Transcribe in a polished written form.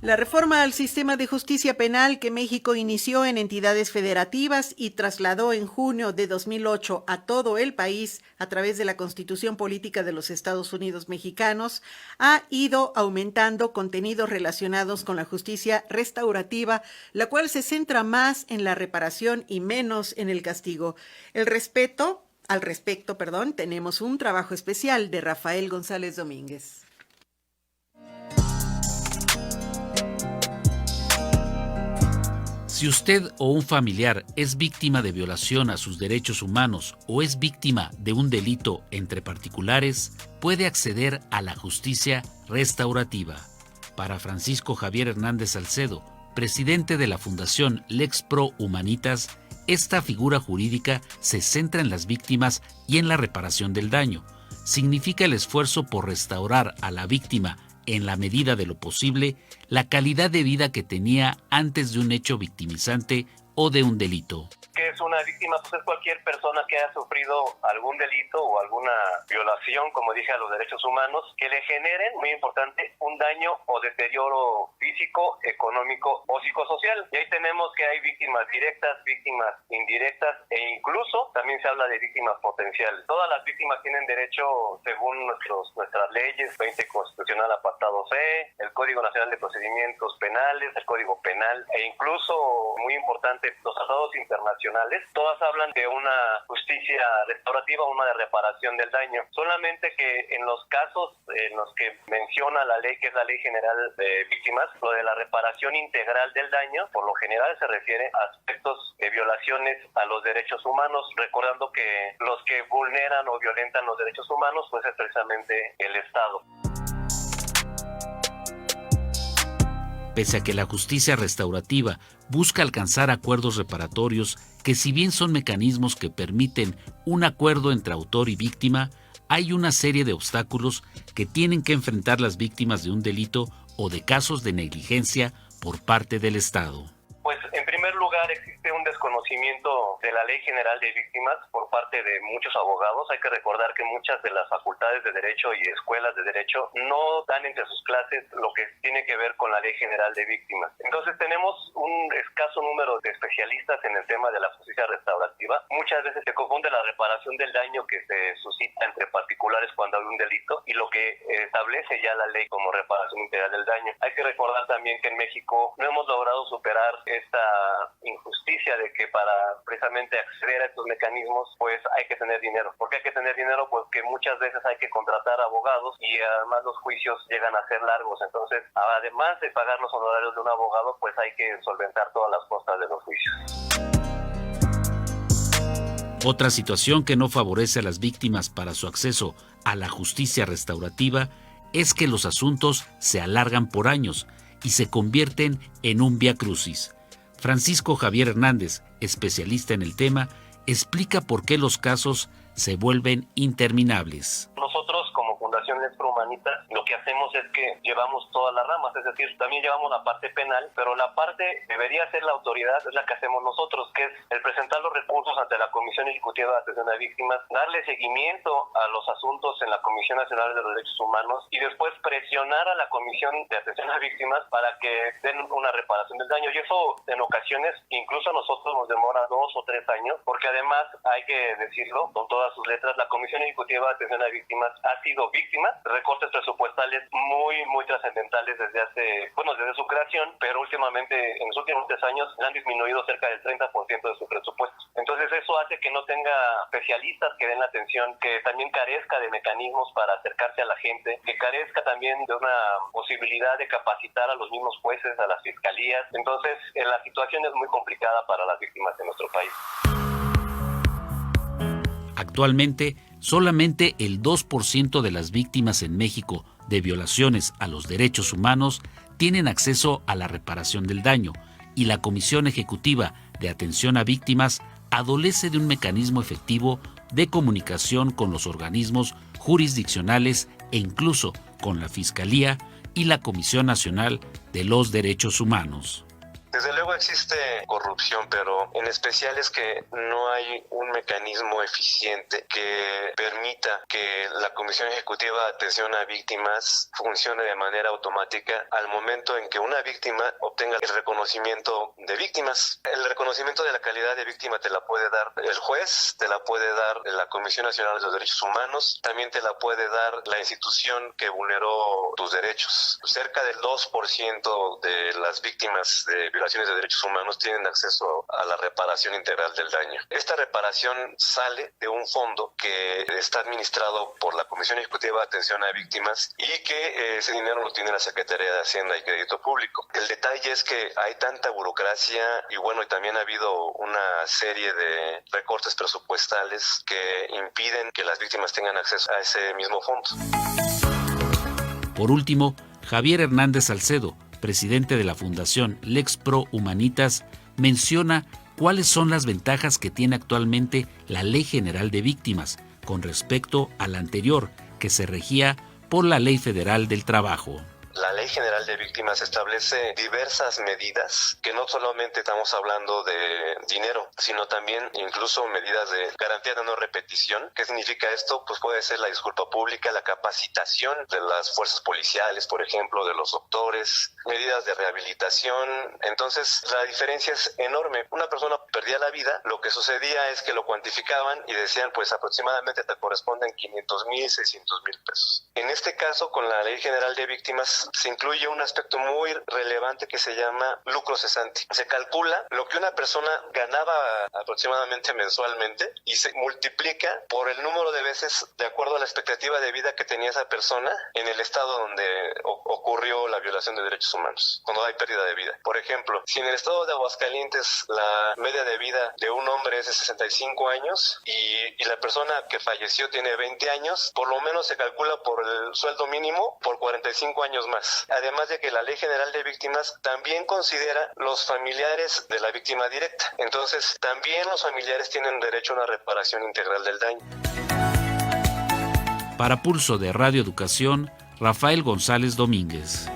La reforma al sistema de justicia penal que México inició en entidades federativas y trasladó en junio de 2008 a todo el país a través de la Constitución Política de los Estados Unidos Mexicanos ha ido aumentando contenidos relacionados con la justicia restaurativa, la cual se centra más en la reparación y menos en el castigo. Al respecto, tenemos un trabajo especial de Rafael González Domínguez. Si usted o un familiar es víctima de violación a sus derechos humanos o es víctima de un delito entre particulares, puede acceder a la justicia restaurativa. Para Francisco Javier Hernández Salcedo, presidente de la Fundación Lex Pro Humanitas, esta figura jurídica se centra en las víctimas y en la reparación del daño. Significa el esfuerzo por restaurar a la víctima en la medida de lo posible, la calidad de vida que tenía antes de un hecho victimizante o de un delito. ¿Qué es una víctima? Pues es cualquier persona que haya sufrido algún delito o alguna violación, como dije, a los derechos humanos, que le generen, muy importante, un daño o deterioro físico, económico o psicosocial. Y ahí tenemos que hay víctimas directas, víctimas indirectas e incluso también se habla de víctimas potenciales. Todas las víctimas tienen derecho, según nuestras leyes, 20 Constitucional apartado C, el Código Nacional de Procedimientos Penales, el Código Penal e incluso, muy importante, los tratados internacionales, todas hablan de una justicia restaurativa, una de reparación del daño. Solamente que en los casos en los que menciona la ley, que es la Ley General de Víctimas, lo de la reparación integral del daño, por lo general se refiere a aspectos de violaciones a los derechos humanos, recordando que los que vulneran o violentan los derechos humanos, pues es precisamente el Estado. Pese a que la justicia restaurativa busca alcanzar acuerdos reparatorios que, si bien son mecanismos que permiten un acuerdo entre autor y víctima, hay una serie de obstáculos que tienen que enfrentar las víctimas de un delito o de casos de negligencia por parte del Estado. Pues en primer lugar existe un desconocimiento de la Ley General de Víctimas por parte de muchos abogados. Hay que recordar que muchas de las facultades de Derecho y escuelas de Derecho no dan entre sus clases lo que tiene que ver con la Ley General de Víctimas. Entonces tenemos un escaso número de especialistas en el tema de la justicia restaurativa. Muchas veces se confunde la reparación del daño que se suscita entre particulares cuando hay un delito y lo que establece ya la ley como reparación integral del daño. Hay que recordar también que en México no hemos logrado superar esta injusticia de que para precisamente acceder a estos mecanismos pues hay que tener dinero. ¿Por qué hay que tener dinero? Pues que muchas veces hay que contratar abogados y además los juicios llegan a ser largos. Entonces, además de pagar los honorarios de un abogado, pues hay que solventar todas las costas de los juicios. Otra situación que no favorece a las víctimas para su acceso a la justicia restaurativa es que los asuntos se alargan por años y se convierten en un viacrucis. Francisco Javier Hernández, especialista en el tema, explica por qué los casos se vuelven interminables. Nosotros como Fundación Lex Pro Humanitas lo que hacemos es que llevamos todas las ramas, es decir, también llevamos la parte penal, pero la parte debería ser la autoridad, es la que hacemos nosotros, que es el presentar los recursos ante la Comisión Ejecutiva de Atención a Víctimas, darle seguimiento a los asuntos en la Comisión Nacional de los Derechos Humanos y después presionar a la Comisión de Atención a Víctimas para que den una reparación del daño. Y eso en ocasiones incluso a nosotros nos demora 2 o 3 años, porque además hay que decirlo con todas sus letras, la Comisión Ejecutiva de Atención a Víctimas ha sido víctima de recortes presupuestales muy trascendentales desde su creación, pero últimamente, en los últimos 3 años, han disminuido cerca del 30% de su presupuesto. Entonces eso hace que no tenga especialistas que den la atención, que también carezca de mecanismos para acercarse a la gente, que carezca también de una posibilidad de capacitar a los mismos jueces, a las fiscalías. Entonces la situación es muy complicada para las víctimas de nuestro país. Actualmente, solamente el 2% de las víctimas en México de violaciones a los derechos humanos tienen acceso a la reparación del daño, y la Comisión Ejecutiva de Atención a Víctimas adolece de un mecanismo efectivo de comunicación con los organismos jurisdiccionales e incluso con la Fiscalía y la Comisión Nacional de los Derechos Humanos. Desde luego existe corrupción, pero en especial es que no hay un mecanismo eficiente que permita que la Comisión Ejecutiva de Atención a Víctimas funcione de manera automática al momento en que una víctima obtenga el reconocimiento de víctimas. El reconocimiento de la calidad de víctima te la puede dar el juez, te la puede dar la Comisión Nacional de los Derechos Humanos, también te la puede dar la institución que vulneró tus derechos. Cerca del 2% de las víctimas de violaciones de derechos humanos tienen acceso a la reparación integral del daño. Esta reparación sale de un fondo que está administrado por la Comisión Ejecutiva de Atención a Víctimas y que ese dinero lo tiene la Secretaría de Hacienda y Crédito Público. El detalle es que hay tanta burocracia y también ha habido una serie de recortes presupuestales que impiden que las víctimas tengan acceso a ese mismo fondo. Por último, Javier Hernández Salcedo, presidente de la Fundación Lex Pro Humanitas, menciona cuáles son las ventajas que tiene actualmente la Ley General de Víctimas con respecto a la anterior, que se regía por la Ley Federal del Trabajo. La Ley General de Víctimas establece diversas medidas que no solamente estamos hablando de dinero, sino también incluso medidas de garantía de no repetición. ¿Qué significa esto? Pues puede ser la disculpa pública, la capacitación de las fuerzas policiales, por ejemplo, de los doctores, medidas de rehabilitación. Entonces, la diferencia es enorme. Una persona perdía la vida, lo que sucedía es que lo cuantificaban y decían, pues aproximadamente te corresponden 500,000, 600,000 pesos. En este caso, con la Ley General de Víctimas, se incluye un aspecto muy relevante que se llama lucro cesante. Se calcula lo que una persona ganaba aproximadamente mensualmente y se multiplica por el número de veces de acuerdo a la expectativa de vida que tenía esa persona en el estado donde ocurrió la violación de derechos humanos, cuando hay pérdida de vida. Por ejemplo, si en el estado de Aguascalientes la media de vida de un hombre es de 65 años y la persona que falleció tiene 20 años, por lo menos se calcula por el sueldo mínimo por 45 años más. Además de que la Ley General de Víctimas también considera los familiares de la víctima directa. Entonces, también los familiares tienen derecho a una reparación integral del daño. Para Pulso de Radio Educación, Rafael González Domínguez.